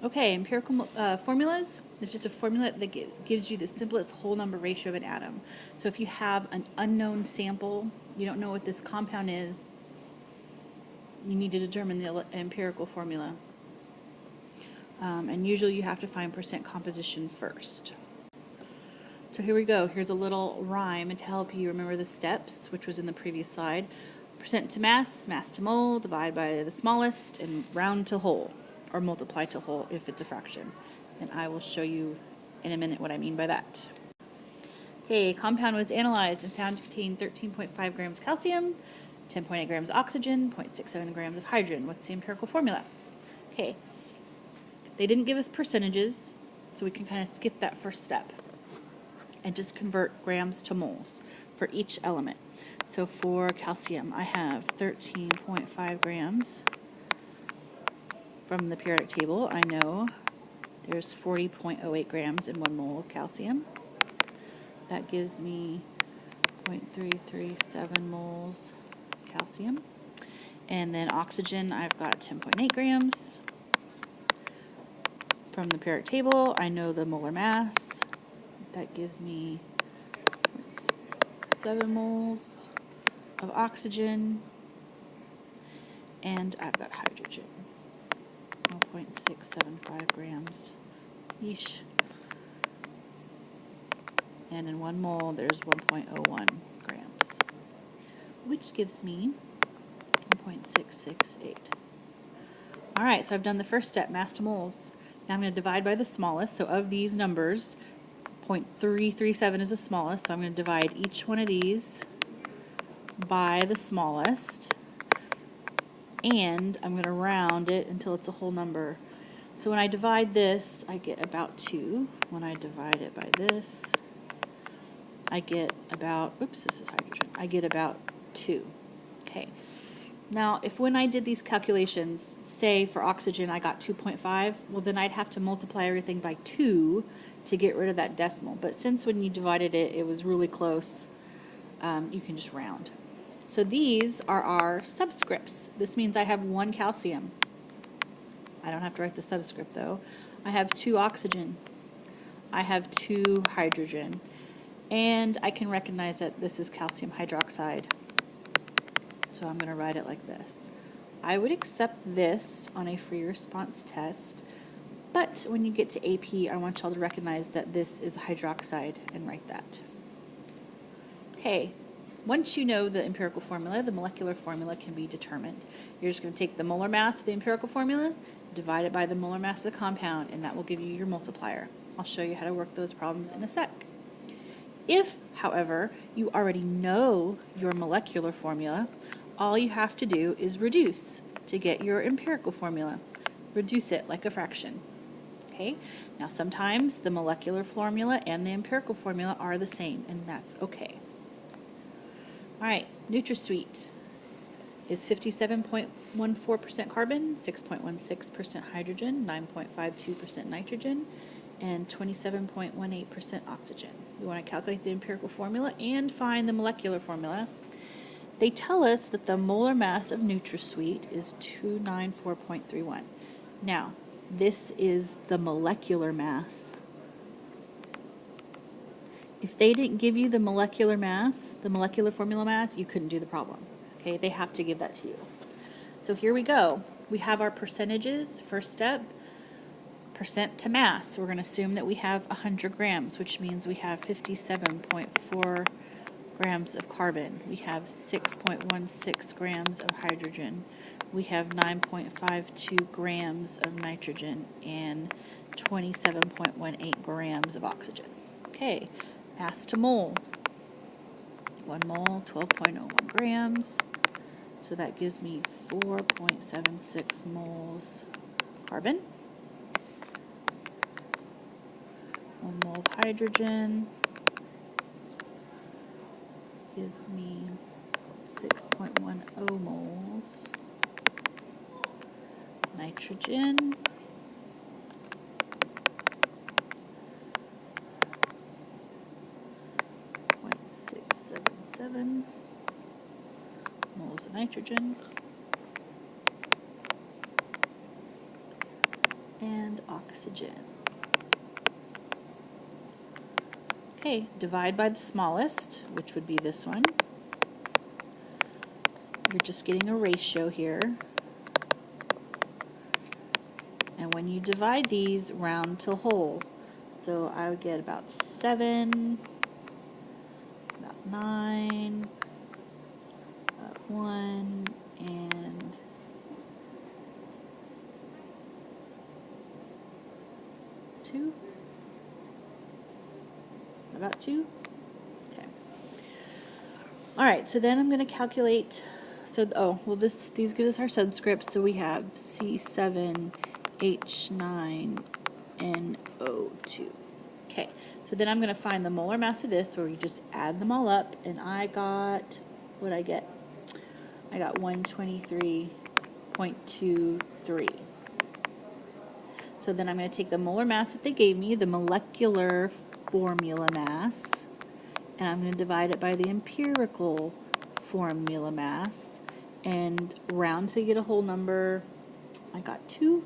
Okay, empirical formulas is just a formula that gives you the simplest whole number ratio of an atom. So if you have an unknown sample, you don't know what this compound is, you need to determine the empirical formula. And usually you have to find percent composition first. So here we go. Here's a little rhyme to help you remember the steps, which was in the previous slide. Percent to mass, mass to mole, divide by the smallest, and round to whole, or multiply to whole if it's a fraction. And I will show you in a minute what I mean by that. Okay, compound was analyzed and found to contain 13.5 grams calcium, 10.8 grams oxygen, 0.67 grams of hydrogen. What's the empirical formula? Okay, they didn't give us percentages, so we can kind of skip that first step and just convert grams to moles for each element. So for calcium, I have 13.5 grams. From the periodic table, I know there's 40.08 grams in 1 mole of calcium. That gives me 0.337 moles calcium. And then oxygen, I've got 10.8 grams. From the periodic table, I know the molar mass. That gives me 0.7 moles of oxygen. And I've got hydrogen, 1.675 grams. Yeesh. And in 1 mole, there's 1.01 grams, which gives me 1.668. All right, so I've done the first step, mass to moles. Now I'm going to divide by the smallest. So of these numbers, 0.337 is the smallest. So I'm going to divide each one of these by the smallest. And I'm going to round it until it's a whole number. So when I divide this, I get about 2. When I divide it by this, I get about, oops, this is hydrogen. I get about 2. Okay. Now, if when I did these calculations, say for oxygen I got 2.5, well then I'd have to multiply everything by 2 to get rid of that decimal. But since when you divided it, it was really close, you can just round. So these are our subscripts. This means I have 1 calcium. I don't have to write the subscript though. I have 2 oxygen. I have 2 hydrogen. And I can recognize that this is calcium hydroxide. So I'm going to write it like this. I would accept this on a free response test, but when you get to AP, I want y'all to recognize that this is a hydroxide and write that. Okay, once you know the empirical formula, the molecular formula can be determined. You're just going to take the molar mass of the empirical formula, divide it by the molar mass of the compound, and that will give you your multiplier. I'll show you how to work those problems in a sec. If, however, you already know your molecular formula, all you have to do is reduce to get your empirical formula. Reduce it like a fraction. Okay? Now sometimes the molecular formula and the empirical formula are the same, and that's okay. All right, NutraSweet is 57.14% carbon, 6.16% hydrogen, 9.52% nitrogen, and 27.18% oxygen. We want to calculate the empirical formula and find the molecular formula. They tell us that the molar mass of NutraSweet is 294.31. Now, this is the molecular mass. If they didn't give you the molecular mass, the molecular formula mass, you couldn't do the problem. Okay, they have to give that to you. So here we go. We have our percentages. First step, percent to mass. We're going to assume that we have 100 grams, which means we have 57.4 grams of carbon. We have 6.16 grams of hydrogen. We have 9.52 grams of nitrogen and 27.18 grams of oxygen. Okay, mass to mole. 1 mole, 12.01 grams. So that gives me 4.76 moles carbon. 1 mole of hydrogen gives me 6.10 moles. Nitrogen, 0.677 moles of nitrogen. and oxygen. Okay, divide by the smallest, which would be this one. You're just getting a ratio here. And when you divide these, round to whole. So I would get about 7, about 9, about 1, and 2. About 2? Okay. All right, so then I'm going to calculate, these give us our subscripts, so we have C7H9NO2. Okay, so then I'm going to find the molar mass of this, where you just add them all up, and I got, what'd I get? I got 123.23. So then I'm going to take the molar mass that they gave me, the molecular formula mass, and I'm going to divide it by the empirical formula mass and round to get a whole number. I got 2.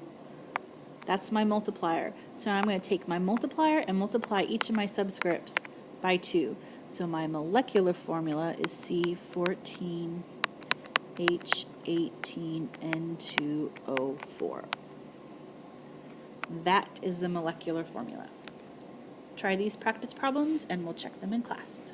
That's my multiplier. So now I'm going to take my multiplier and multiply each of my subscripts by 2. So my molecular formula is C14H18N2O4. That is the molecular formula. Try these practice problems and we'll check them in class.